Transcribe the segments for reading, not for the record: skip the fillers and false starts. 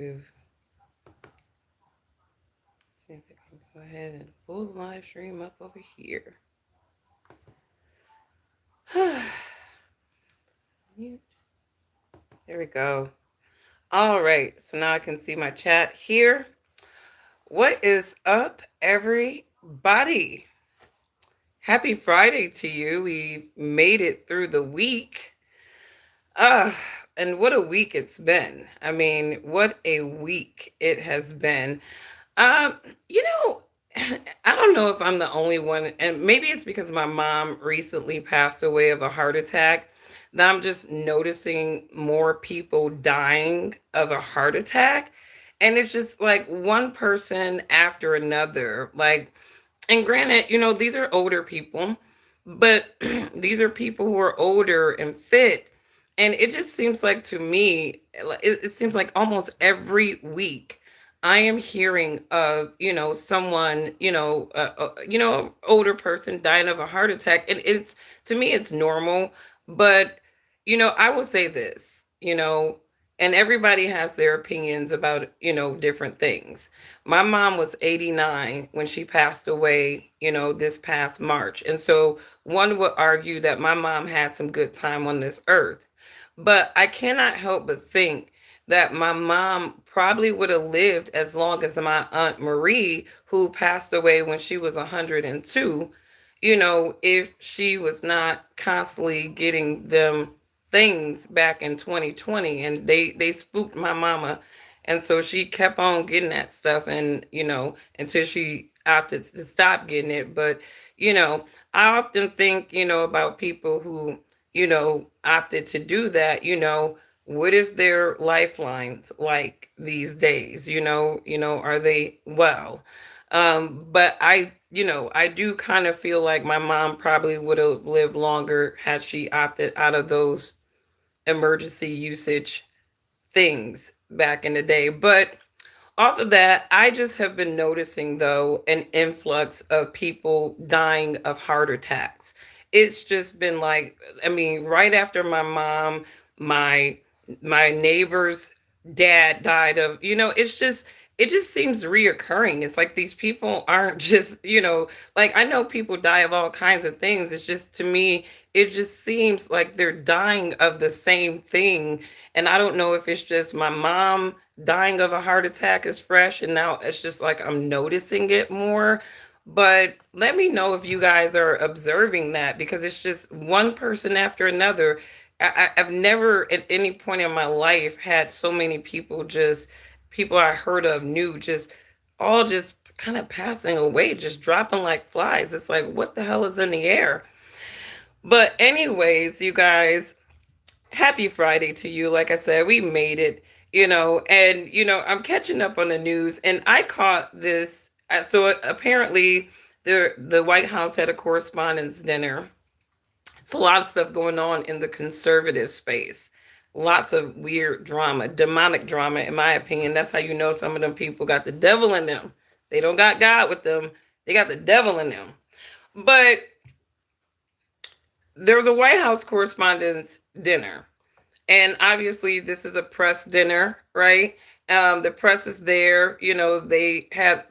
See if I can go ahead and pull the live stream up over here. Mute. There we go. All right, so now I can see my chat here. What is up, everybody? Happy Friday to you. We've made it through the week. Uh, and what a week it's been. I mean, what a week it has been. Um, you know, I don't know if I'm the only one, and maybe it's because my mom recently passed away of a heart attack that I'm just noticing more people dying of a heart attack. And it's just like one person after another. Like, and granted, these are older people, but these are people who are older and fit. And it just seems like to me, it seems like almost every week I am hearing of, someone, older person dying of a heart attack. And it's, to me, it's normal. But, I will say this, and everybody has their opinions about, different things. My mom was 89 when she passed away, this past March. And so one would argue that my mom had some good time on this earth. But I cannot help but think that my mom probably would have lived as long as my Aunt Marie, who passed away when she was 102, if she was not constantly getting them things back in 2020, and they spooked my mama, and so she kept on getting that stuff, and until she opted to stop getting it. But I often think about people who opted to do that. What is their lifelines like these days? Are they well? But I do kind of feel like my mom probably would have lived longer had she opted out of those emergency usage things back in the day. But off of that, I just have been noticing though an influx of people dying of heart attacks. It's just been like, I mean, right after my mom, my my neighbor's dad died of, it just seems reoccurring. It's like these people aren't just, like I know people die of all kinds of things. It's just, to me, it just seems like they're dying of the same thing. And I don't know if it's just my mom dying of a heart attack is fresh and now it's just like I'm noticing it more. But let me know if you guys are observing that, because it's just one person after another. I've never at any point in my life had so many people, just people I heard of, knew, just all just kind of passing away, just dropping like flies. It's like, what the hell is in the air? But anyways, you guys, happy Friday to you. Like I said, we made it, and I'm catching up on the news, and I caught this. So apparently, the White House had a correspondence dinner. It's a lot of stuff going on in the conservative space. Lots of weird drama, demonic drama, in my opinion. That's how you know some of them people got the devil in them. They don't got God with them. They got the devil in them. But there was a White House correspondence dinner. And obviously, this is a press dinner, right? The press is there. They had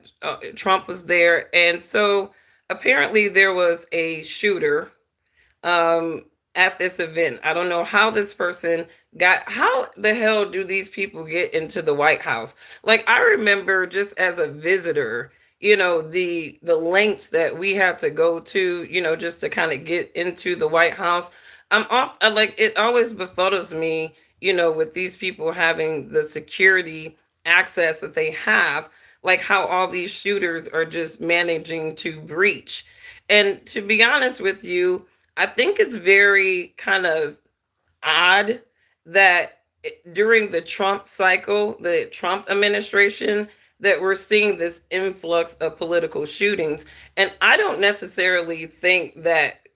Trump was there. And so apparently, there was a shooter um, at this event. I don't know how this person how the hell do these people get into the White House? Like, I remember just as a visitor, the lengths that we had to go to, just to kind of get into the White House. Like, it always befuddles me, with these people having the security access that they have, like how all these shooters are just managing to breach. And to be honest with you, I think it's very kind of odd that during the Trump cycle, the Trump administration, that we're seeing this influx of political shootings. And I don't necessarily think that,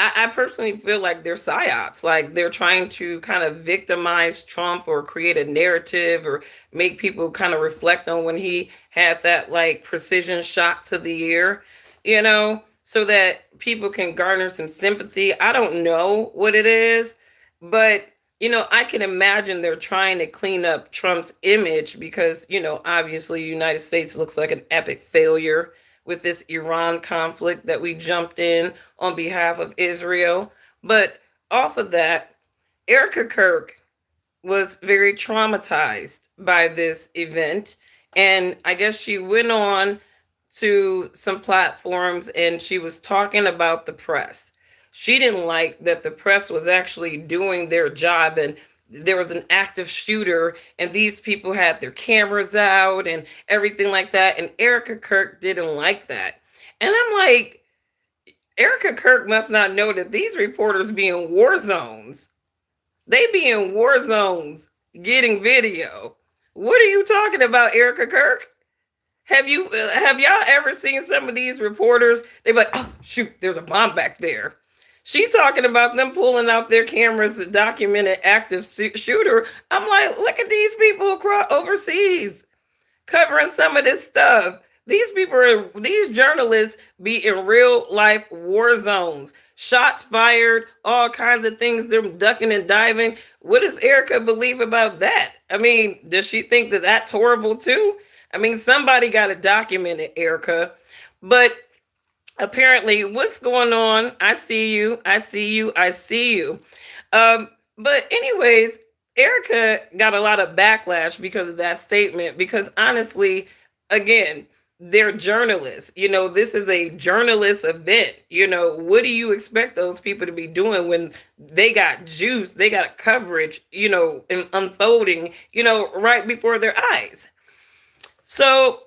I personally feel like they're psyops, like they're trying to kind of victimize Trump or create a narrative or make people kind of reflect on when he had that like precision shot to the ear, so that people can garner some sympathy. I don't know what it is, but I can imagine they're trying to clean up Trump's image because, obviously, the United States looks like an epic failure with this Iran conflict that we jumped in on behalf of Israel. But off of that, Erika Kirk was very traumatized by this event. And I guess she went on to some platforms and she was talking about the press. She didn't like that the press was actually doing their job and there was an active shooter and these people had their cameras out and everything like that. And Erika Kirk didn't like that. And I'm like, Erika Kirk must not know that these reporters be in war zones. They be in war zones getting video. What are you talking about, Erika Kirk? Have y'all ever seen some of these reporters? They be like, oh shoot, there's a bomb back there. She talking about them pulling out their cameras to document an active shooter. I'm like, look at these people across overseas covering some of this stuff. These journalists be in real life war zones. Shots fired, all kinds of things. They're ducking and diving. What does Erika believe about that? I mean, does she think that that's horrible too? I mean, somebody got to document it, Erika. But apparently, what's going on? I see you. I see you. I see you. But anyways, Erika got a lot of backlash because of that statement. Because honestly, again, they're journalists. This is a journalist event. What do you expect those people to be doing when they got juice, they got coverage, and unfolding, right before their eyes? So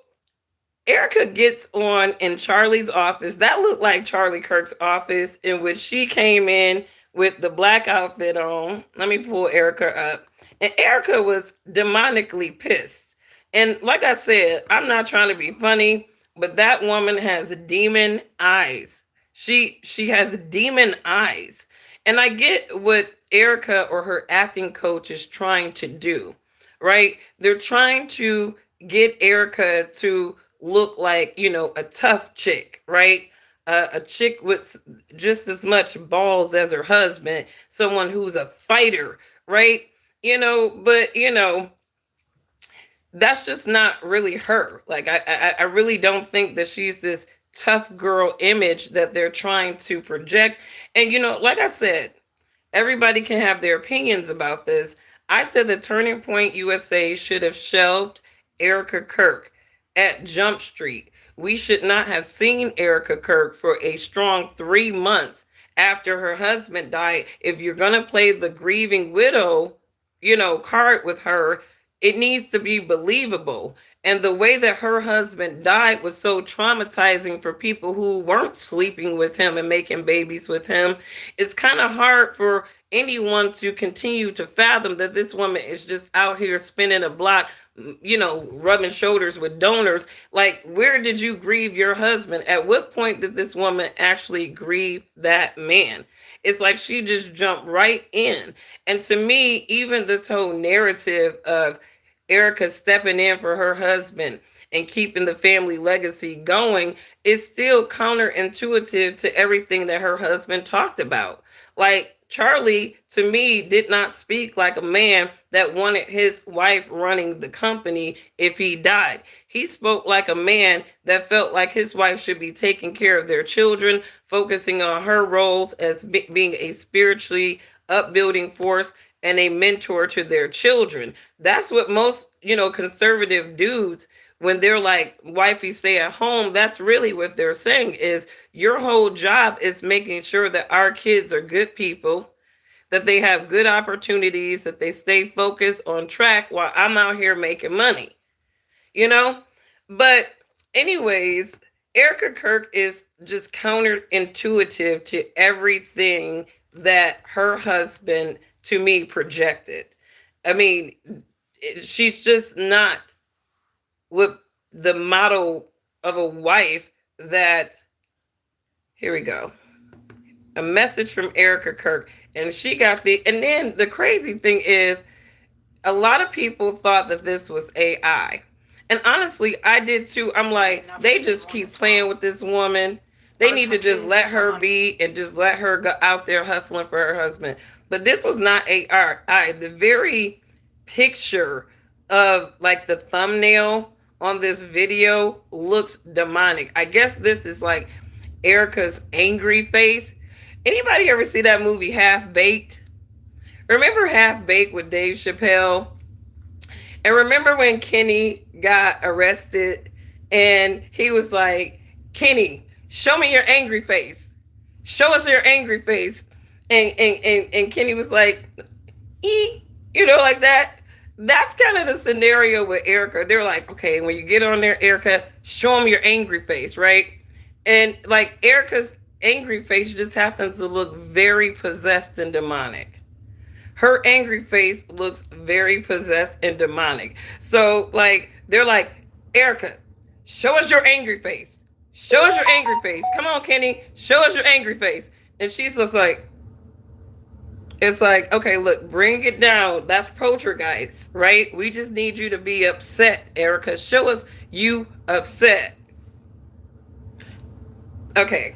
Erika gets on in Charlie's office. That looked like Charlie Kirk's office, in which she came in with the black outfit on. Let me pull Erika up. And Erika was demonically pissed. And like I said, I'm not trying to be funny, but that woman has demon eyes. She has demon eyes. And I get what Erika or her acting coach is trying to do, right? They're trying to get Erika to look like, a tough chick, right? A chick with just as much balls as her husband, someone who's a fighter, right? But that's just not really her. Like I really don't think that she's this tough girl image that they're trying to project. And like I said, everybody can have their opinions about this. I said the Turning Point USA should have shelved Erika Kirk at Jump Street. We should not have seen Erika Kirk for a strong 3 months after her husband died. If you're going to play the grieving widow, card with her, it needs to be believable. And the way that her husband died was so traumatizing for people who weren't sleeping with him and making babies with him. It's kind of hard for anyone to continue to fathom that this woman is just out here spinning a block, rubbing shoulders with donors. Like, where did you grieve your husband? At what point did this woman actually grieve that man? It's like she just jumped right in. And to me, even this whole narrative of Erika stepping in for her husband and keeping the family legacy going is still counterintuitive to everything that her husband talked about. Like, Charlie, to me, did not speak like a man that wanted his wife running the company if he died. He spoke like a man that felt like his wife should be taking care of their children, focusing on her roles as being a spiritually upbuilding force and a mentor to their children. That's what most, conservative dudes, when they're like, wifey, stay at home, that's really what they're saying is your whole job is making sure that our kids are good people, that they have good opportunities, that they stay focused on track while I'm out here making money, you know? But anyways, Erika Kirk is just counterintuitive to everything that her husband, to me, projected. I mean, she's just not with the model of a wife that, here we go, a message from Erika Kirk. And she got and then the crazy thing is, a lot of people thought that this was AI. And honestly, I did too. I'm like, they just keep playing with this woman. They need to just let her be and just let her go out there hustling for her husband. But this was not AI. The very picture of like the thumbnail on this video looks demonic. I guess this is like Erica's angry face. Anybody ever see that movie Half Baked? Remember Half Baked with Dave Chappelle? And remember when Kenny got arrested and he was like, Kenny, show me your angry face. Show us your angry face. And Kenny was like, like that. That's kind of the scenario with Erika. They're like, okay, when you get on there, Erika, show them your angry face, right? And like Erika's angry face just happens to look very possessed and demonic. Her angry face looks very possessed and demonic. So like they're like, Erika, show us your angry face. Show us your angry face. Come on, Kenny, show us your angry face. And she's just like, it's like, okay, look, bring it down. That's poltergeist, right? We just need you to be upset, Erika. Show us you upset. Okay.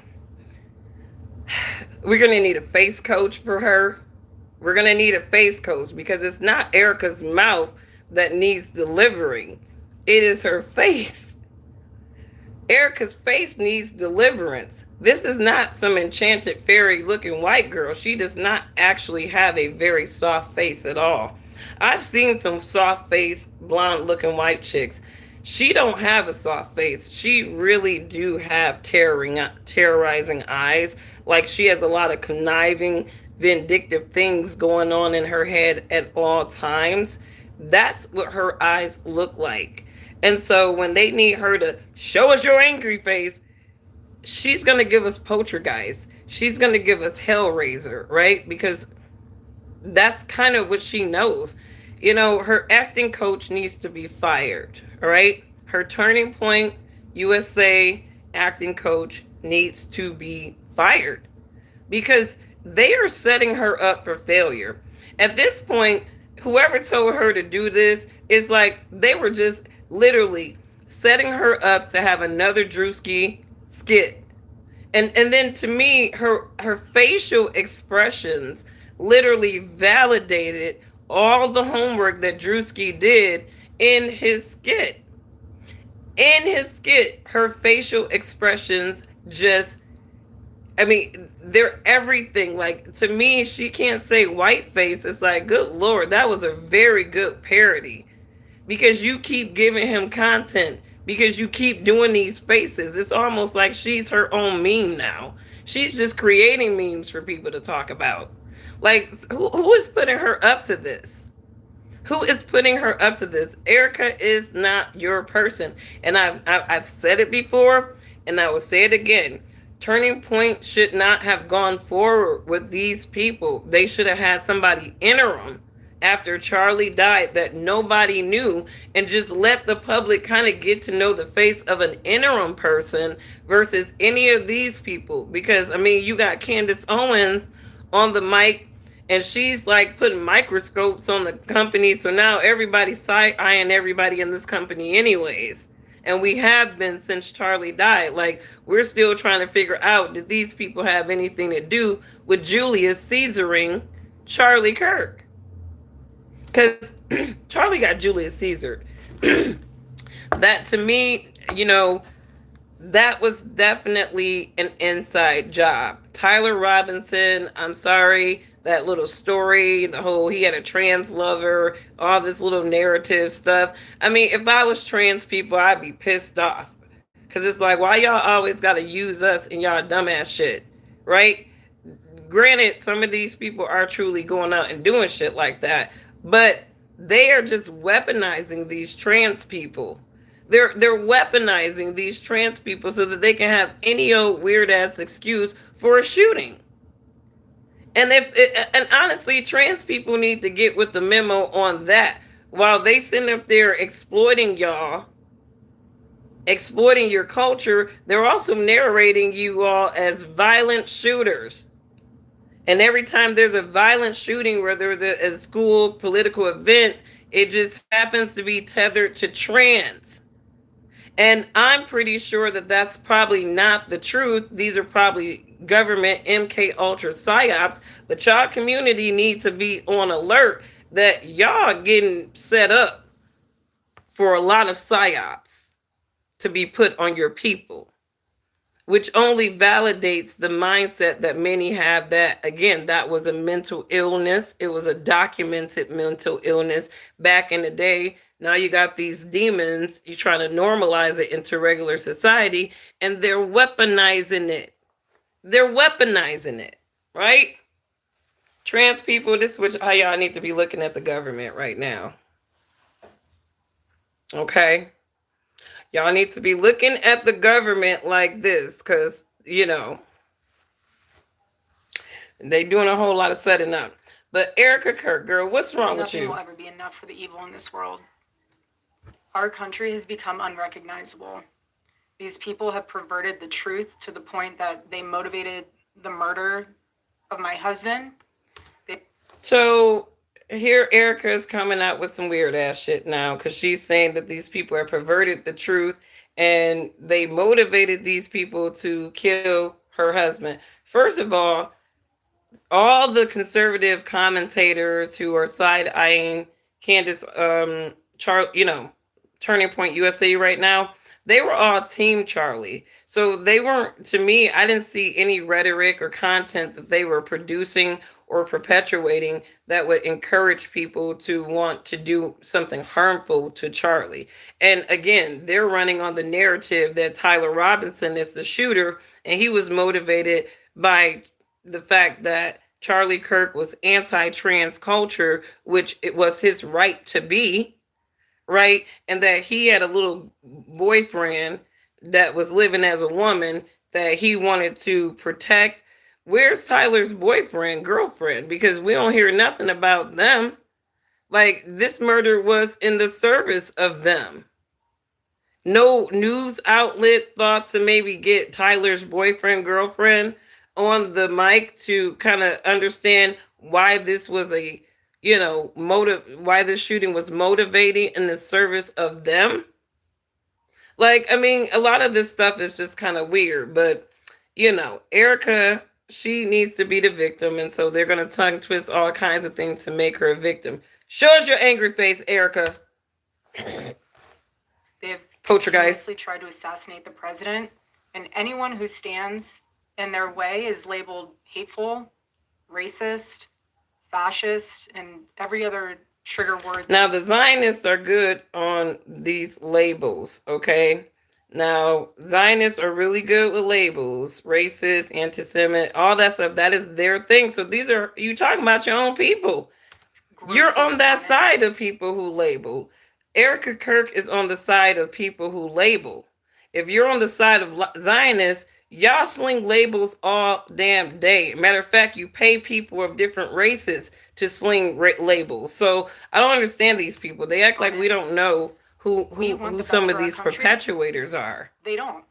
We're going to need a face coach for her. We're going to need a face coach because it's not Erika's mouth that needs delivering. It is her face. Erika's face needs deliverance. This is not some enchanted fairy looking white girl. She does not actually have a very soft face at all. I've seen some soft face, blonde looking white chicks. She don't have a soft face. She really do have terrorizing eyes. Like she has a lot of conniving, vindictive things going on in her head at all times. That's what her eyes look like. And so when they need her to show us your angry face, she's going to give us poltergeist. She's going to give us Hellraiser, right? Because that's kind of what she knows. You know, her acting coach needs to be fired, all right? Her Turning Point USA acting coach needs to be fired because they are setting her up for failure. At this point, whoever told her to do this is like they were just literally setting her up to have another Drewski skit. And then to me, her facial expressions literally validated all the homework that Drewski did in his skit. In his skit, her facial expressions just, I mean, they're everything. Like, to me, she can't say white face. It's like, good Lord, that was a very good parody. Because you keep giving him content. Because you keep doing these faces. It's almost like she's her own meme now. She's just creating memes for people to talk about. Like, who is putting her up to this? Who is putting her up to this? Erika is not your person. And I've said it before, and I will say it again. Turning Point should not have gone forward with these people. They should have had somebody interim after Charlie died that nobody knew and just let the public kind of get to know the face of an interim person versus any of these people. Because, I mean, you got Candace Owens on the mic and she's like putting microscopes on the company. So now everybody's side-eyeing everybody in this company anyways. And we have been since Charlie died. Like, we're still trying to figure out, did these people have anything to do with Julius Caesaring Charlie Kirk? Because Charlie got Julius Caesar. That to me, that was definitely an inside job. Tyler Robinson, I'm sorry, that little story, the whole he had a trans lover, all this little narrative stuff. I mean, if I was trans people, I'd be pissed off. Because it's like, why y'all always got to use us in y'all dumbass shit, right? Granted, some of these people are truly going out and doing shit like that, but they are just weaponizing these trans people. They're weaponizing these trans people so that they can have any old weird ass excuse for a shooting. And honestly, trans people need to get with the memo on that. While they sitting up there exploiting y'all, exploiting your culture, they're also narrating you all as violent shooters. And every time there's a violent shooting, whether it's a school political event, it just happens to be tethered to trans. And I'm pretty sure that that's probably not the truth. These are probably government MK Ultra psyops. But y'all community need to be on alert that y'all getting set up for a lot of psyops to be put on your people, which only validates the mindset that many have that, again, that was a mental illness. It was a documented mental illness back in the day. Now you got these demons, you're trying to normalize it into regular society, and they're weaponizing it. They're weaponizing it, right? Trans people, this is how y'all need to be looking at the government right now. Okay? Y'all need to be looking at the government like this, because, they doing a whole lot of setting up. But Erika Kirk, girl, what's wrong with Nothing you? will ever be enough for the evil in this world. Our country has become unrecognizable. These people have perverted the truth to the point that they motivated the murder of my husband. So here Erika is coming out with some weird ass shit now, because she's saying that these people have perverted the truth and they motivated these people to kill her husband. First of all the conservative commentators who are side eyeing Candace, Turning Point USA right now, they were all Team Charlie. So they weren't, to me, I didn't see any rhetoric or content that they were producing or perpetuating that would encourage people to want to do something harmful to Charlie. And again, they're running on the narrative that Tyler Robinson is the shooter and he was motivated by the fact that Charlie Kirk was anti-trans culture, which it was his right to be, right? And that he had a little boyfriend that was living as a woman that he wanted to protect. Where's Tyler's boyfriend, girlfriend? Because we don't hear nothing about them. Like, this murder was in the service of them. No news outlet thought to maybe get Tyler's boyfriend, girlfriend on the mic to kind of understand why this was why this shooting was motivating in the service of them. Like, I mean, a lot of this stuff is just kind of weird, but Erika, she needs to be the victim, and so they're gonna tongue twist all kinds of things to make her a victim. Show us your angry face, Erika. They have Poltergeist continuously tried to assassinate the president, and anyone who stands in their way is labeled hateful, racist, fascist, and every other trigger word. Now, the Zionists are good on these labels, okay? Now, Zionists are really good with labels, racist, anti-Semitic, all that stuff. That is their thing. So these are, you talking about your own people. You're on that side of people who label. Erika Kirk is on the side of people who label. If you're on the side of Zionists, y'all sling labels all damn day. Matter of fact, you pay people of different races to sling labels. So I don't understand these people. They act like we don't know who some of these perpetuators are. They don't.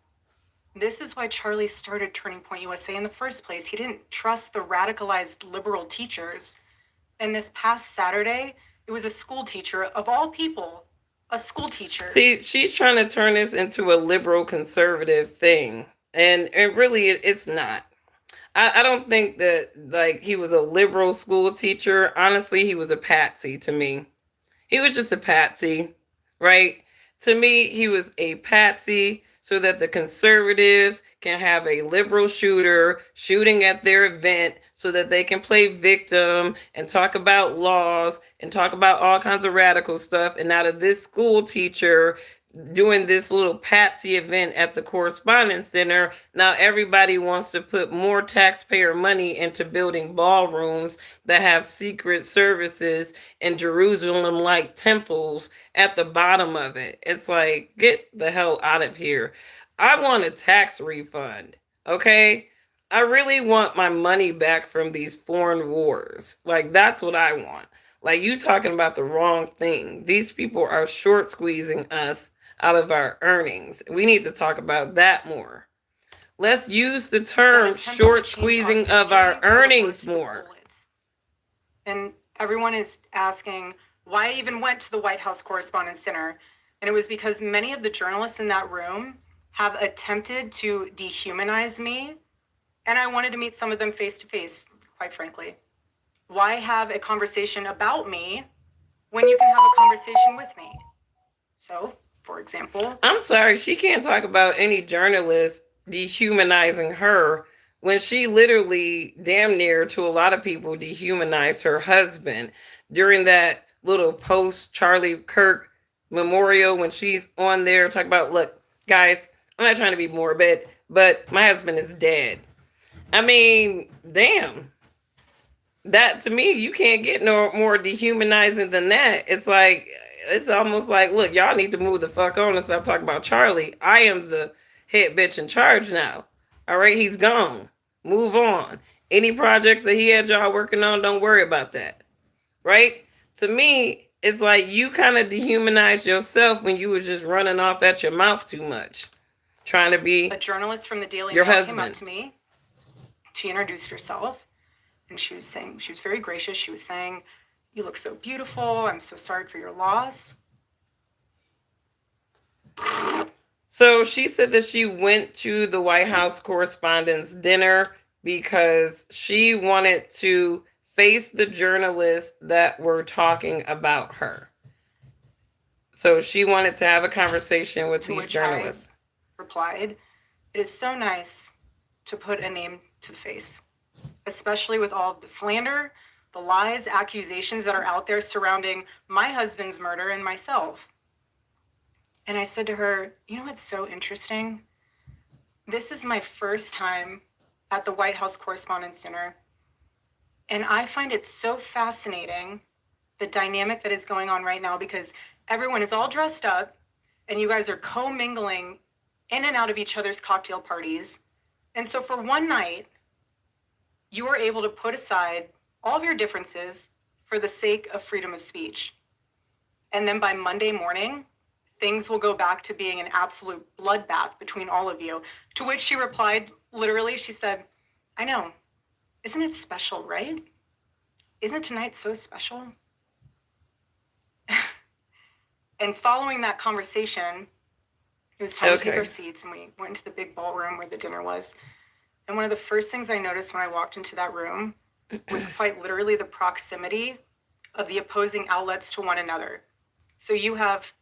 This is why Charlie started Turning Point USA in the first place. He didn't trust the radicalized liberal teachers. And this past Saturday, it was a school teacher, of all people, a school teacher. See, she's trying to turn this into a liberal conservative thing. And really, it's not. I don't think that, like, he was a liberal school teacher. Honestly, he was a patsy to me. He was just a patsy, right? To me, he was a patsy so that the conservatives can have a liberal shooter shooting at their event so that they can play victim and talk about laws and talk about all kinds of radical stuff. And out of this school teacher doing this little patsy event at the Correspondence Center, now everybody wants to put more taxpayer money into building ballrooms that have secret services and Jerusalem-like temples at the bottom of it. It's like, get the hell out of here. I want a tax refund, okay? I really want my money back from these foreign wars. Like, that's what I want. Like, you talking about the wrong thing. These people are short squeezing us out of our earnings. We need to talk about that more. Let's use the term short squeezing of our earnings more. And everyone is asking why I even went to the White House Correspondence Center. And it was because many of the journalists in that room have attempted to dehumanize me, and I wanted to meet some of them face to face, quite frankly. Why have a conversation about me when you can have a conversation with me? So, for example, I'm sorry, she can't talk about any journalist dehumanizing her when she literally damn near to a lot of people dehumanized her husband during that little post Charlie Kirk memorial when she's on there talking about, look, guys, I'm not trying to be morbid, but my husband is dead. I mean, damn. That to me, you can't get no more dehumanizing than that. It's almost like, look, y'all need to move the fuck on and stop talking about Charlie. I am the head bitch in charge now. All right, he's gone. Move on. Any projects that he had y'all working on, don't worry about that. Right? To me, it's like you kind of dehumanized yourself when you were just running off at your mouth too much, trying to a be journalist from the Daily your Mail came up husband. to me. She introduced herself, and she was saying, she was very gracious. She was saying, "You look so beautiful. I'm so sorry for your loss." So she said that she went to the White House Correspondents' Dinner because she wanted to face the journalists that were talking about her. So she wanted to have a conversation with To these which I journalists. replied, "It is so nice to put a name to the face, especially with all of the slander, the lies, accusations that are out there surrounding my husband's murder and myself." And I said to her, "You know what's so interesting? This is my first time at the White House Correspondents' Dinner, and I find it so fascinating, the dynamic that is going on right now, because everyone is all dressed up and you guys are commingling in and out of each other's cocktail parties. And so for one night, you were able to put aside all of your differences for the sake of freedom of speech. And then by Monday morning, things will go back to being an absolute bloodbath between all of you." To which she replied, literally, she said, "I know. Isn't it special, right? Isn't tonight so special?" And following that conversation, it was time to take our Okay. seats, and we went into the big ballroom where the dinner was. And one of the first things I noticed when I walked into that room was quite literally the proximity of the opposing outlets to one another. So you have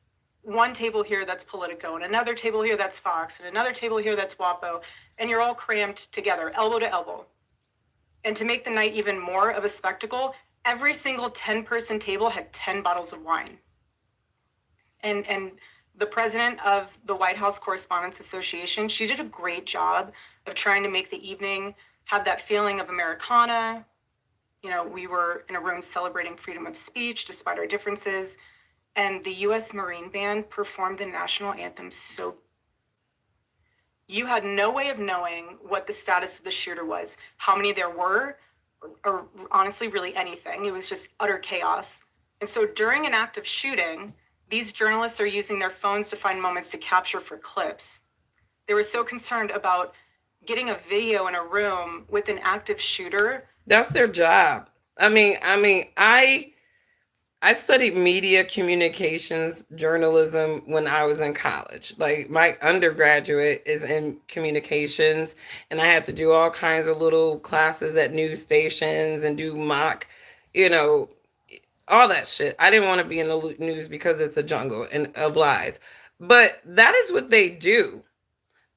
one table here that's Politico, and another table here that's Fox, and another table here that's WAPO, and you're all crammed together, elbow to elbow. And to make the night even more of a spectacle, every single 10-person table had 10 bottles of wine. And the president of the White House Correspondents Association, she did a great job of trying to make the evening have that feeling of Americana. You know, we were in a room celebrating freedom of speech despite our differences. And the US Marine Band performed the national anthem so you had no way of knowing what the status of the shooter was, how many there were, or honestly, really anything. It was just utter chaos. And so during an active shooting, these journalists are using their phones to find moments to capture for clips. They were so concerned about getting a video in a room with an active shooter. That's their job. I studied media communications journalism when I was in college. Like my undergraduate is in communications, and I had to do all kinds of little classes at news stations and do mock, you know, all that shit. I didn't want to be in the news because it's a jungle and of lies. But that is what they do.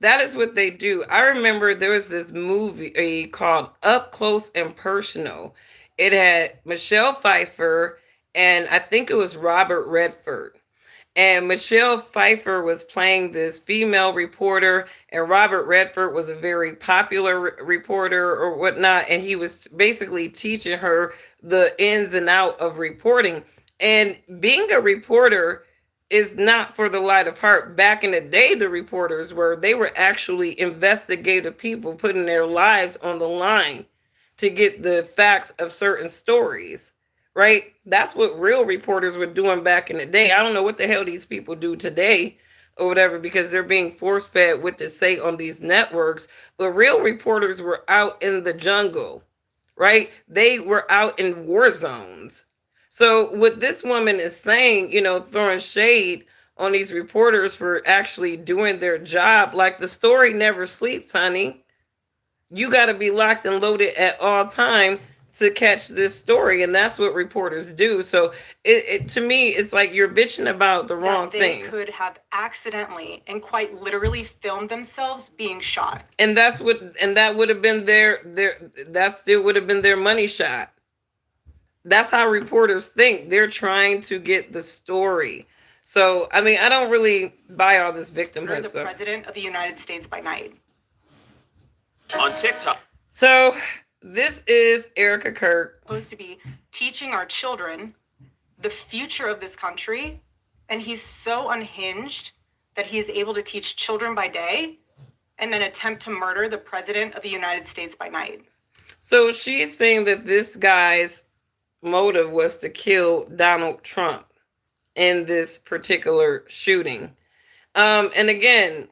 That is what they do. I remember there was this movie called Up Close and Personal. It had Michelle Pfeiffer and I think it was Robert Redford. And Michelle Pfeiffer was playing this female reporter, and Robert Redford was a very popular reporter or whatnot. And he was basically teaching her the ins and out of reporting. And being a reporter is not for the light of heart. Back in the day, the reporters they were actually investigative people putting their lives on the line to get the facts of certain stories, right? That's what real reporters were doing back in the day. I don't know what the hell these people do today or whatever because they're being force fed what to say on these networks. But real reporters were out in the jungle, right? They were out in war zones. So what this woman is saying, throwing shade on these reporters for actually doing their job. Like, the story never sleeps, honey. You got to be locked and loaded at all time to catch this story, and that's what reporters do. So to me, it's like you're bitching about the wrong that they thing. could have accidentally and quite literally filmed themselves being shot. And that would have been that still would have been their money shot. That's how reporters think. They're trying to get the story. So I mean, I don't really buy all this victimhood The stuff. president of the United States by night. On TikTok. So this is Erika Kirk. Supposed to be teaching our children the future of this country, and he's so unhinged that he is able to teach children by day and then attempt to murder the president of the United States by night. So she's saying that this guy's motive was to kill Donald Trump in this particular shooting. And again,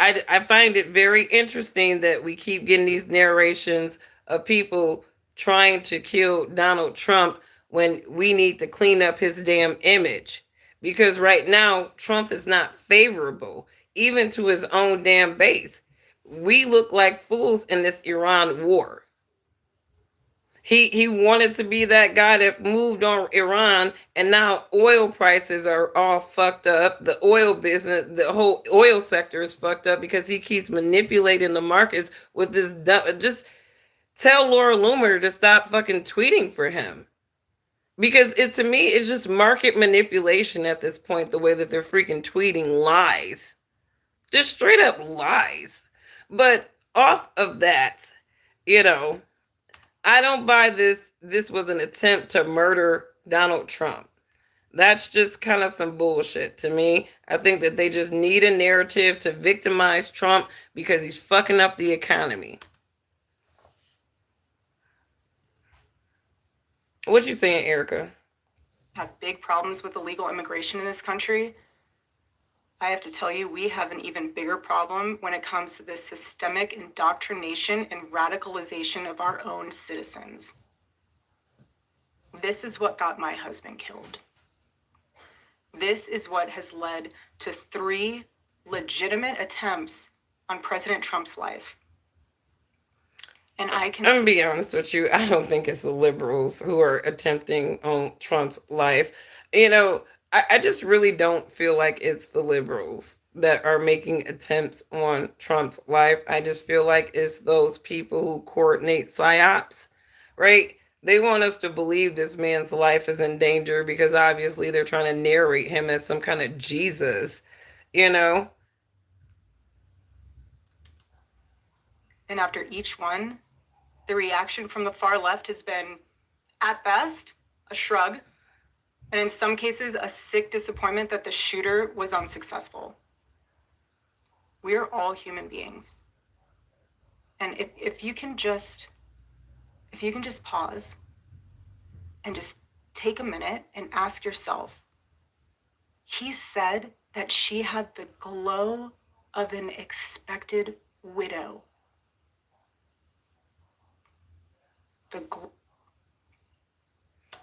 I find it very interesting that we keep getting these narrations of people trying to kill Donald Trump when we need to clean up his damn image. Because right now, Trump is not favorable, even to his own damn base. We look like fools in this Iran war. He wanted to be that guy that moved on Iran, and now oil prices are all fucked up. The oil business, the whole oil sector is fucked up because he keeps manipulating the markets with this just tell Laura Loomer to stop fucking tweeting for him. Because to me, it's just market manipulation at this point, the way that they're freaking tweeting lies. Just straight up lies. But off of that, I don't buy this. This was an attempt to murder Donald Trump. That's just kind of some bullshit to me. I think that they just need a narrative to victimize Trump because he's fucking up the economy. What you saying, Erika? Have big problems with illegal immigration in this country. I have to tell you, we have an even bigger problem when it comes to this systemic indoctrination and radicalization of our own citizens. This is what got my husband killed. This is what has led to 3 legitimate attempts on President Trump's life. And I'm gonna be honest with you, I don't think it's the liberals who are attempting on Trump's life. I just really don't feel like it's the liberals that are making attempts on Trump's life. I just feel like it's those people who coordinate psyops, right? They want us to believe this man's life is in danger because obviously they're trying to narrate him as some kind of Jesus, And after each one, the reaction from the far left has been, at best, a shrug, and in some cases, a sick disappointment that the shooter was unsuccessful. We are all human beings. And if you can just pause and just take a minute and ask yourself, he said that she had the glow of an expected widow.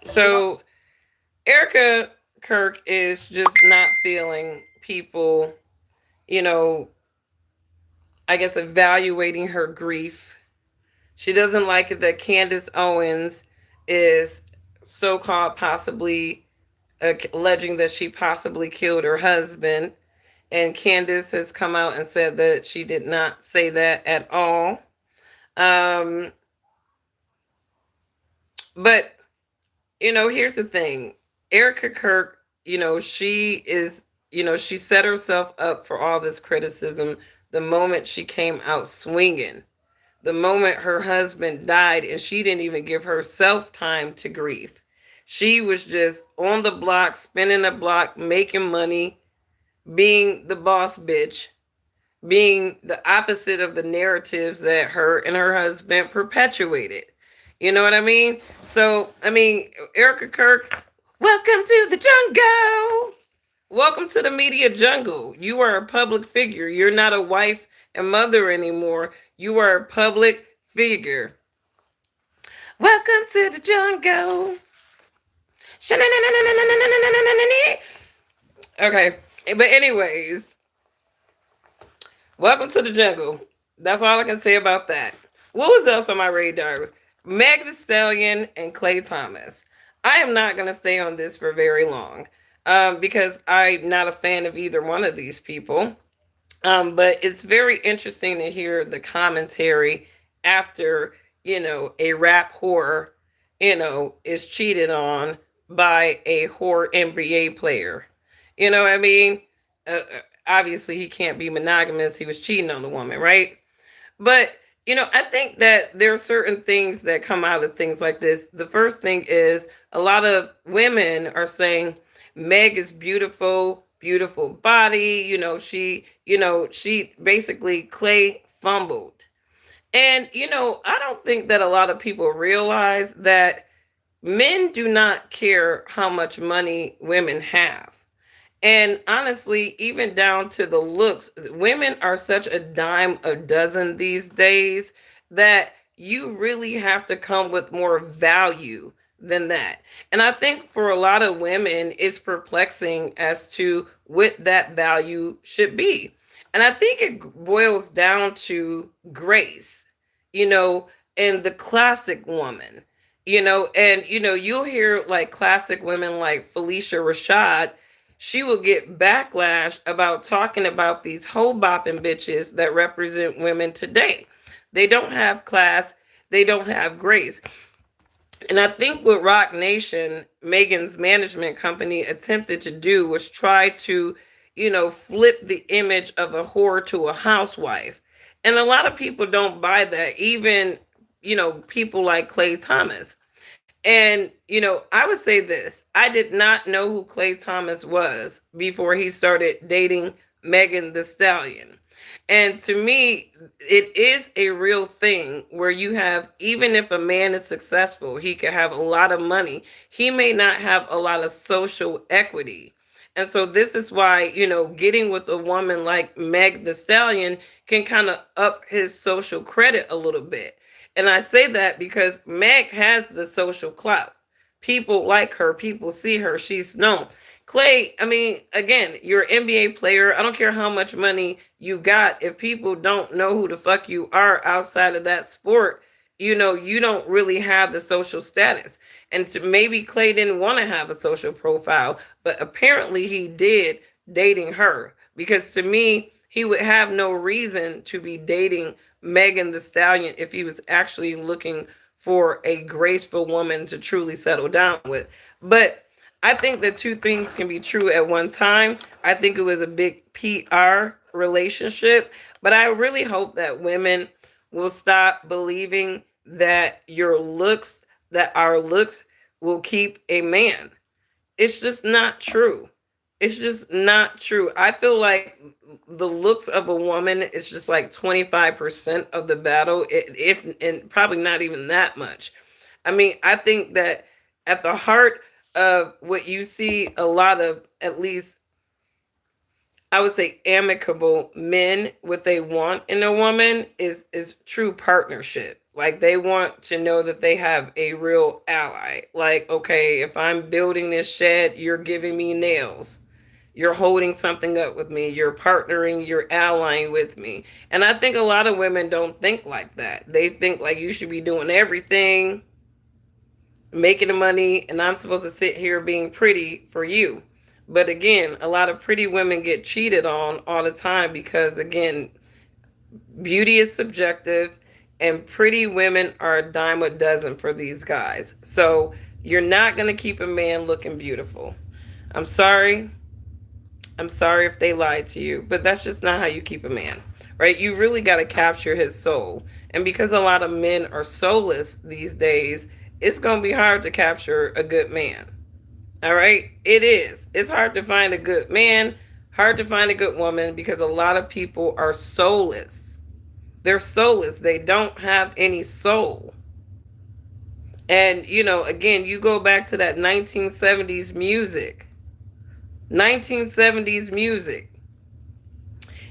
So Erika Kirk is just not feeling people, I guess, evaluating her grief. She doesn't like it that Candace Owens is so-called possibly alleging that she possibly killed her husband. And Candace has come out and said that she did not say that at all. But, here's the thing. Erika Kirk, she is, she set herself up for all this criticism the moment she came out swinging. The moment her husband died, and she didn't even give herself time to grieve. She was just on the block, spinning the block, making money, being the boss bitch, being the opposite of the narratives that her and her husband perpetuated. You know what I mean? So, Erika Kirk, welcome to the jungle. Welcome to the media jungle. You are a public figure. You're not a wife and mother anymore. You are a public figure. Welcome to the jungle. Okay. But anyways, welcome to the jungle. That's all I can say about that. What was else on my radar? Meg the Stallion and Clay Thomas. I am not going to stay on this for very long because I'm not a fan of either one of these people. But it's very interesting to hear the commentary after, a rap whore, is cheated on by a whore NBA player. You know what I mean? Obviously, he can't be monogamous. He was cheating on the woman, right? But, I think that there are certain things that come out of things like this. The first thing is a lot of women are saying Meg is beautiful, beautiful body. She basically Clay fumbled. And, I don't think that a lot of people realize that men do not care how much money women have. And honestly, even down to the looks, women are such a dime a dozen these days that you really have to come with more value than that. And I think for a lot of women, it's perplexing as to what that value should be. And I think it boils down to grace, you know, and the classic woman, and you'll hear like classic women like Felicia Rashad. She will get backlash about talking about these hoe bopping bitches that represent women today. They don't have class, they don't have grace. And I think what Rock Nation, Megan's management company, attempted to do was try to, flip the image of a whore to a housewife. And a lot of people don't buy that, even, people like Clay Thomas. And, I would say this: I did not know who Clay Thomas was before he started dating Megan the Stallion. And to me, it is a real thing where you have, even if a man is successful, he can have a lot of money. He may not have a lot of social equity. And so this is why, getting with a woman like Meg the Stallion can kind of up his social credit a little bit. And I say that because Meg has the social clout. People like her, people see her, she's known. Clay, I mean, again, you're an NBA player. I don't care how much money you got. If people don't know who the fuck you are outside of that sport, you don't really have the social status. And maybe Clay didn't want to have a social profile, but apparently he did, dating her. Because to me, he would have no reason to be dating Megan the Stallion if he was actually looking for a graceful woman to truly settle down with. But I think that two things can be true at one time. I think it was a big PR relationship, but I really hope that women will stop believing that our looks will keep a man. It's just not true. It's just not true. I feel like the looks of a woman is just like 25% of the battle, if and probably not even that much. I mean, I think that at the heart of what you see a lot of, at least I would say amicable men, what they want in a woman is true partnership. Like they want to know that they have a real ally. Like, okay, if I'm building this shed, you're giving me nails. You're holding something up with me. You're partnering, you're allying with me. And I think a lot of women don't think like that. They think like you should be doing everything, making the money, and I'm supposed to sit here being pretty for you. But again, a lot of pretty women get cheated on all the time because, again, beauty is subjective, and pretty women are a dime a dozen for these guys. So you're not going to keep a man looking beautiful. I'm sorry. I'm sorry if they lied to you, but that's just not how you keep a man, right? You really got to capture his soul. And because a lot of men are soulless these days, it's going to be hard to capture a good man. All right? It is. It's hard to find a good man, hard to find a good woman because a lot of people are soulless. They're soulless. They don't have any soul. And, again, you go back to that 1970s music. 1970s music.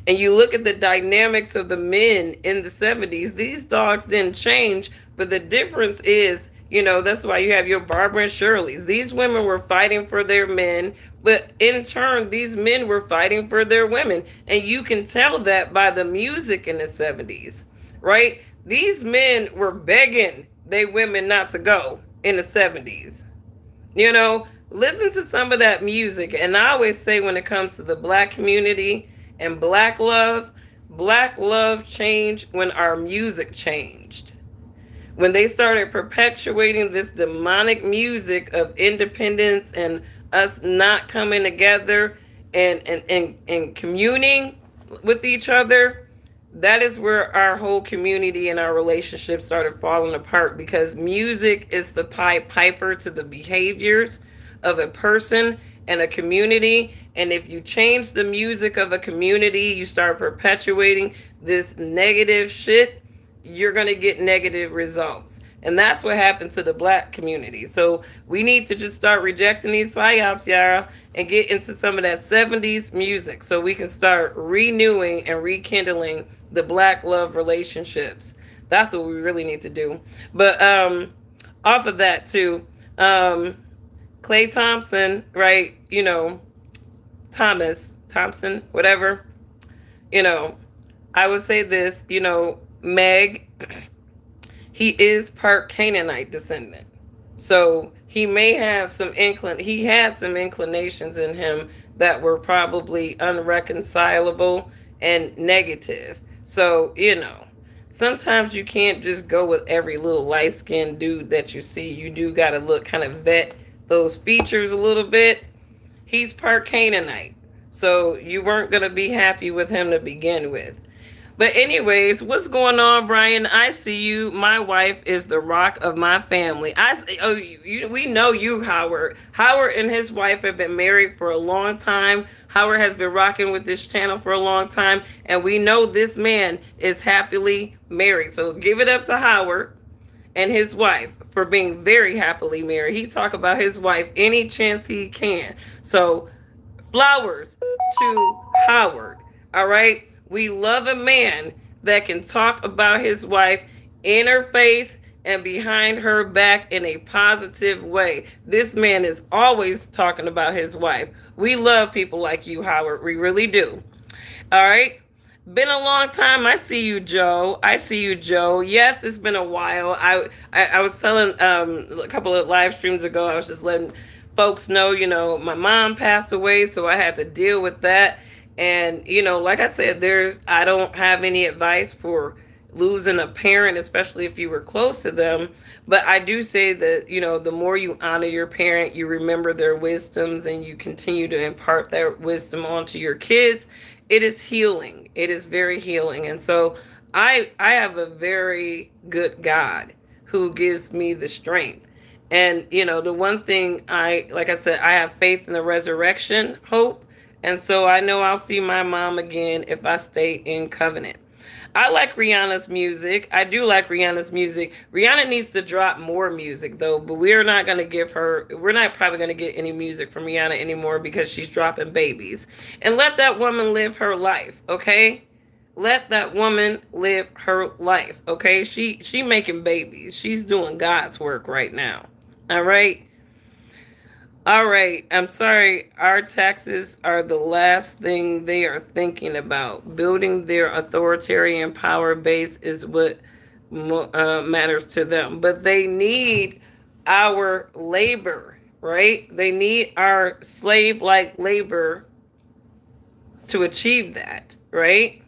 And you look at the dynamics of the men in the 70s, these dogs didn't change, but the difference is That's why you have your Barbara and Shirley's. These women were fighting for their men, but in turn, these men were fighting for their women. And you can tell that by the music in the 70s, right? These men were begging they women not to go in the 70s. Listen to some of that music. And I always say, when it comes to the black community and black love changed when our music changed. When they started perpetuating this demonic music of independence and us not coming together and communing with each other, that is where our whole community and our relationship started falling apart, because music is the pied piper to the behaviors of a person and a community. And if you change the music of a community, you start perpetuating this negative shit, you're going to get negative results. And that's what happened to the black community. So we need to just start rejecting these psyops, y'all, and get into some of that 70s music so we can start renewing and rekindling the black love relationships. That's what we really need to do. But off of that too, Clay Thompson, right? Thomas Thompson, whatever. You know, I would say this. Meg, he is part Canaanite descendant. So he may have he had some inclinations in him that were probably unreconcilable and negative. So, sometimes you can't just go with every little light skinned dude that you see. You do gotta look, kind of vet those features a little bit. He's part Canaanite. So you weren't gonna be happy with him to begin with. But anyways, what's going on, Brian? I see you. My wife is the rock of my family. We know you, Howard. Howard and his wife have been married for a long time. Howard has been rocking with this channel for a long time, and we know this man is happily married. So give it up to Howard and his wife for being very happily married. He talk about his wife any chance he can. So flowers to Howard. All right. We love a man that can talk about his wife in her face and behind her back in a positive way. This man is always talking about his wife. We love people like you, Howard. We really do. All right. Been a long time. I see you, Joe. I see you, Joe. Yes, it's been a while. I was telling a couple of live streams ago, I was just letting folks know, my mom passed away, so I had to deal with that. And, like I said, I don't have any advice for losing a parent, especially if you were close to them. But I do say that, the more you honor your parent, you remember their wisdoms and you continue to impart that wisdom onto your kids. It is healing. It is very healing. And so I have a very good God who gives me the strength. And, the one thing like I said, I have faith in the resurrection, hope. And so I know I'll see my mom again if I stay in covenant. I like Rihanna's music. I do like Rihanna's music. Rihanna needs to drop more music though, but we're not probably going to get any music from Rihanna anymore because she's dropping babies. And let that woman live her life, okay? Let that woman live her life, okay? She making babies. She's doing God's work right now. All right? All right, I'm sorry. Our taxes are the last thing they are thinking about. Building their authoritarian power base is what matters to them. But they need our labor, right? They need our slave like labor to achieve that, right?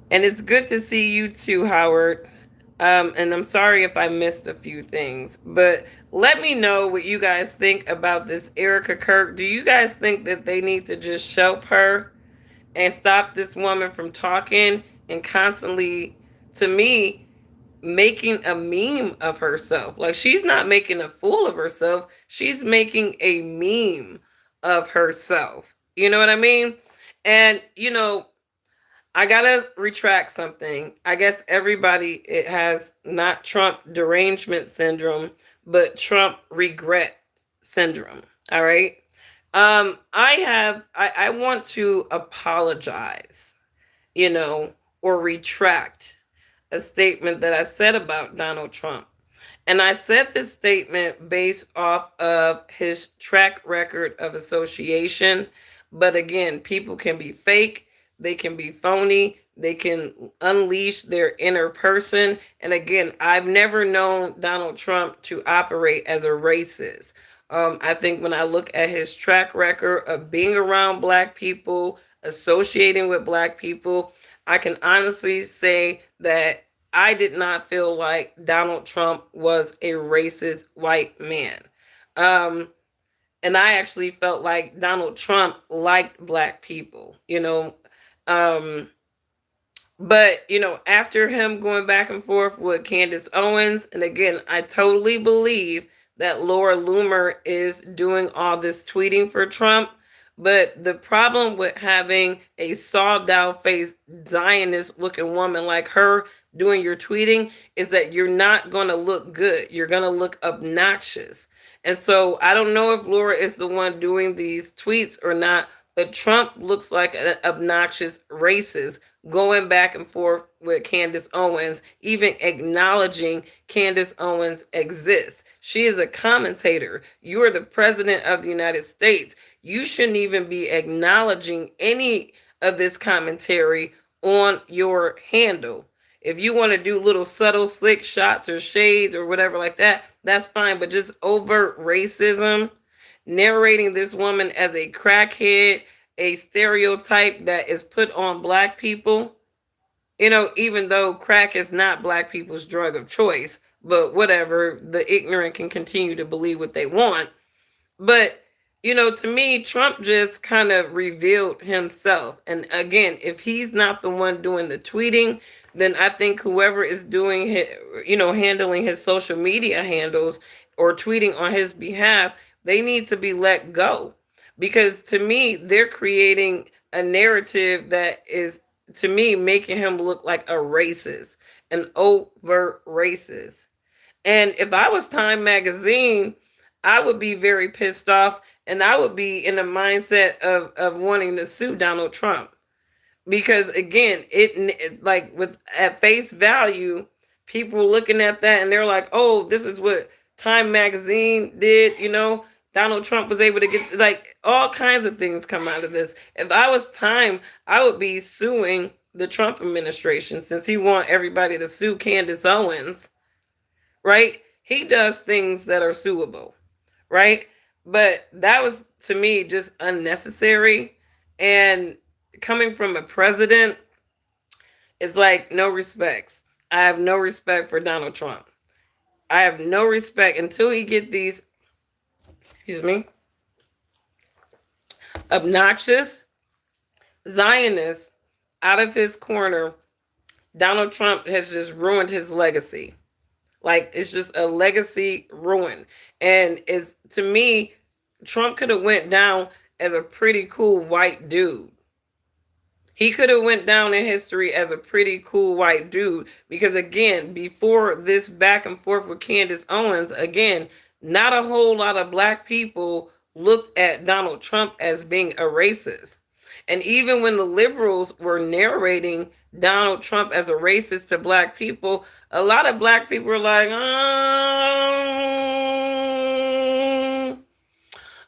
And it's good to see you too, Howard. And I'm sorry if I missed a few things, but let me know what you guys think about this Erika Kirk. Do you guys think that they need to just shelf her and stop this woman from talking and constantly, to me, making a meme of herself? Like, she's not making a fool of herself, she's making a meme of herself. You know what I mean? And, I gotta retract something. I guess everybody, it has not Trump derangement syndrome, but Trump regret syndrome. All right. I want to apologize, or retract a statement that I said about Donald Trump. And I said this statement based off of his track record of association. But again, people can be fake, they can be phony, they can unleash their inner person. And again, I've never known Donald Trump to operate as a racist. I think when I look at his track record of being around Black people, associating with Black people, I can honestly say that I did not feel like Donald Trump was a racist white man. Um, and I actually felt like Donald Trump liked Black people, you know. Um, but, after him going back and forth with Candace Owens, and again, I totally believe that Laura Loomer is doing all this tweeting for Trump. But the problem with having a sawed out face Zionist looking woman like her doing your tweeting is that you're not going to look good. You're going to look obnoxious. And so I don't know if Laura is the one doing these tweets or not, but Trump looks like an obnoxious racist going back and forth with Candace Owens, even acknowledging Candace Owens exists. She is a commentator. You are the president of the United States. You shouldn't even be acknowledging any of this commentary on your handle. If you want to do little subtle slick shots or shades or whatever like that, that's fine. But just overt racism, narrating this woman as a crackhead, a stereotype that is put on Black people, even though crack is not Black people's drug of choice, but whatever, the ignorant can continue to believe what they want. But, to me, Trump just kind of revealed himself. And again, if he's not the one doing the tweeting, then I think whoever is doing his, handling his social media handles or tweeting on his behalf, they need to be let go. Because to me, they're creating a narrative that is, to me, making him look like a racist, an overt racist. And if I was Time Magazine, I would be very pissed off, and I would be in the mindset of wanting to sue Donald Trump. Because again, like with at face value, people looking at that and they're like, oh, this is what Time Magazine did, Donald Trump was able to get, like, all kinds of things come out of this. If I was Time, I would be suing the Trump administration since he want everybody to sue Candace Owens, right? He does things that are suable, right? But that was, to me, just unnecessary. And coming from a president, it's like no respects. I have no respect for Donald Trump. I have no respect until he get these, excuse me, obnoxious Zionists out of his corner. Donald Trump has just ruined his legacy. Like, it's just a legacy ruin. And it's, to me, Trump could have went down as a pretty cool white dude. He could have went down in history as a pretty cool white dude because again, before this back and forth with Candace Owens, again, not a whole lot of Black people looked at Donald Trump as being a racist. And even when the liberals were narrating Donald Trump as a racist to Black people, a lot of Black people were like,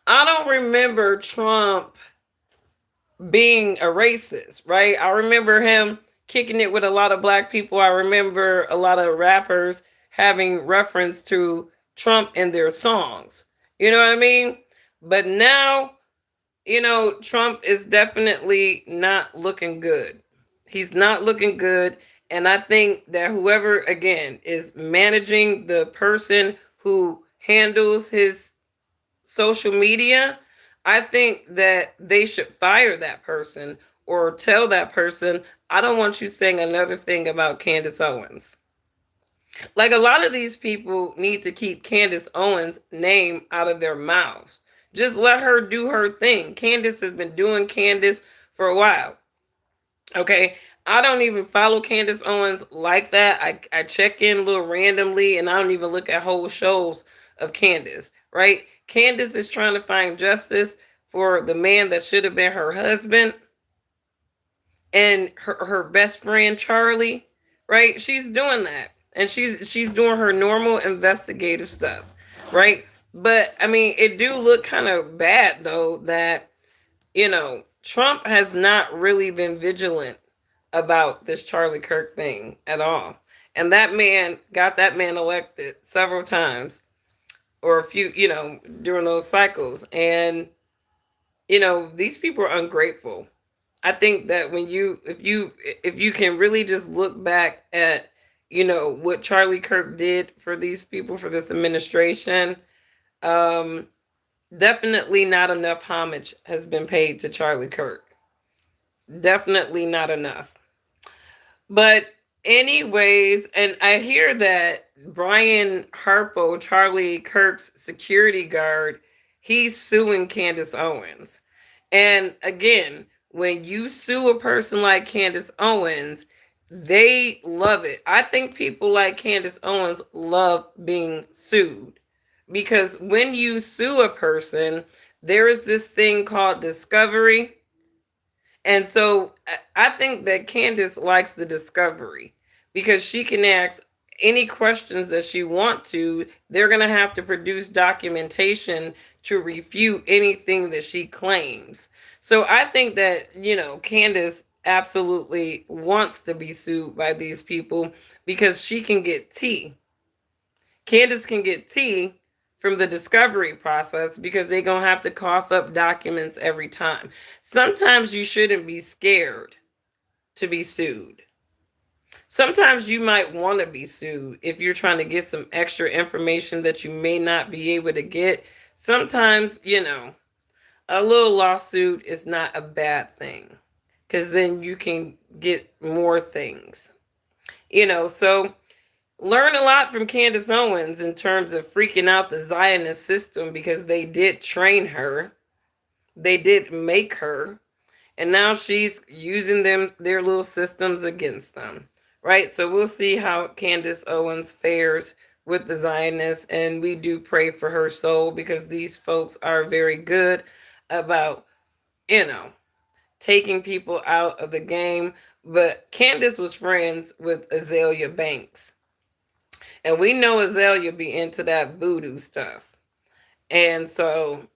I don't remember Trump being a racist, right? I remember him kicking it with a lot of Black people. I remember a lot of rappers having reference to Trump in their songs. You know what I mean? But now, Trump is definitely not looking good. He's not looking good. And I think that whoever, again, is managing the person who handles his social media, I think that they should fire that person or tell that person, I don't want you saying another thing about Candace Owens. Like, a lot of these people need to keep Candace Owens' name out of their mouths. Just let her do her thing. Candace has been doing Candace for a while. Okay. I don't even follow Candace Owens like that. I check in a little randomly and I don't even look at whole shows of Candace, right? Candace is trying to find justice for the man that should have been her husband and her best friend, Charlie, right? She's doing that. and she's doing her normal investigative stuff, right? But I mean, it do look kind of bad though that Trump has not really been vigilant about this Charlie Kirk thing at all. And that man got that man elected several times or a few, during those cycles. And, these people are ungrateful. I think that when if you can really just look back at, what Charlie Kirk did for these people, for this administration, um, definitely not enough homage has been paid to Charlie Kirk. Definitely not enough. But anyways, and I hear that Brian Harpo, Charlie Kirk's security guard, he's suing Candace Owens. And again, when you sue a person like Candace Owens, they love it. I think people like Candace Owens love being sued because when you sue a person, there is this thing called discovery, and so I think that Candace likes the discovery because she can ask any questions that she want to. They're going to have to produce documentation to refute anything that she claims. So I think that, Candace absolutely wants to be sued by these people because she can get tea. Candace can get tea from the discovery process because they're going to have to cough up documents every time. Sometimes you shouldn't be scared to be sued. Sometimes you might want to be sued if you're trying to get some extra information that you may not be able to get. Sometimes, a little lawsuit is not a bad thing because then you can get more things. So learn a lot from Candace Owens in terms of freaking out the Zionist system because they did train her, they did make her, and now she's using their little systems against them. Right? So we'll see how Candace Owens fares with the Zionists, and we do pray for her soul because these folks are very good about, you know, taking people out of the game. But Candace was friends with Azalea Banks. And we know Azalea be into that voodoo stuff. And so,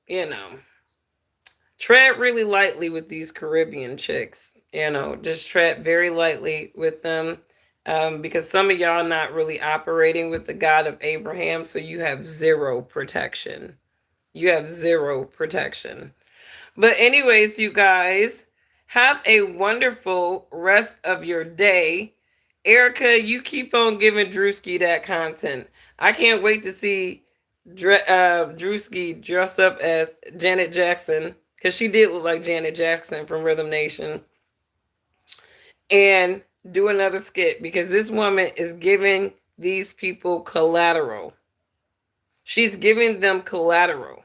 tread really lightly with these Caribbean chicks. Just tread very lightly with them. Because some of y'all not really operating with the God of Abraham, so you have zero protection. You have zero protection. But, anyways, you guys, have a wonderful rest of your day. Erika, you keep on giving Drewski that content. I can't wait to see Drewski dress up as Janet Jackson because she did look like Janet Jackson from Rhythm Nation, and do another skit because this woman is giving these people collateral. She's giving them collateral.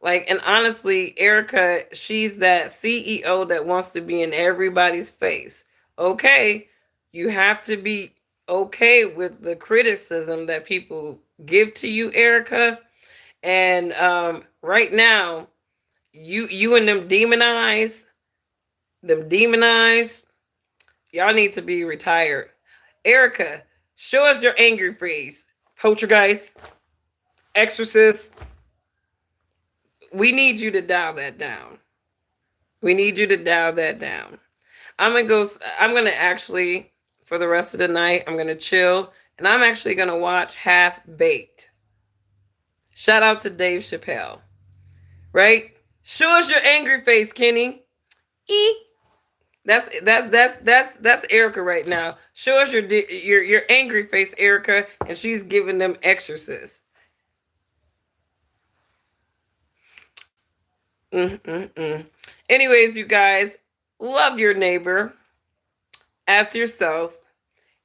Like, and honestly, Erika, she's that CEO that wants to be in everybody's face. Okay, you have to be okay with the criticism that people give to you, Erika. And right now, you and them demonized, y'all need to be retired. Erika, show us your angry face. Poltergeist, exorcist, we need you to dial that down. We need you to dial that down. I'm gonna actually, for the rest of the night, I'm gonna chill and I'm actually gonna watch Half Baked. Shout out to Dave Chappelle. Right? Show us your angry face, Kenny. E. That's Erika right now. Show us your angry face, Erika, and she's giving them exorcists. Mm-mm-mm. Anyways, you guys, love your neighbor as yourself.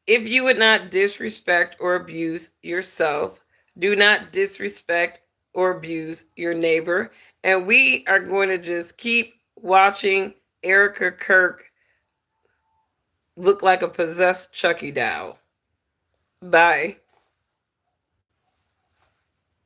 If you would not disrespect or abuse yourself, do not disrespect or abuse your neighbor. And we are going to just keep watching Erika Kirk look like a possessed Chucky doll. Bye.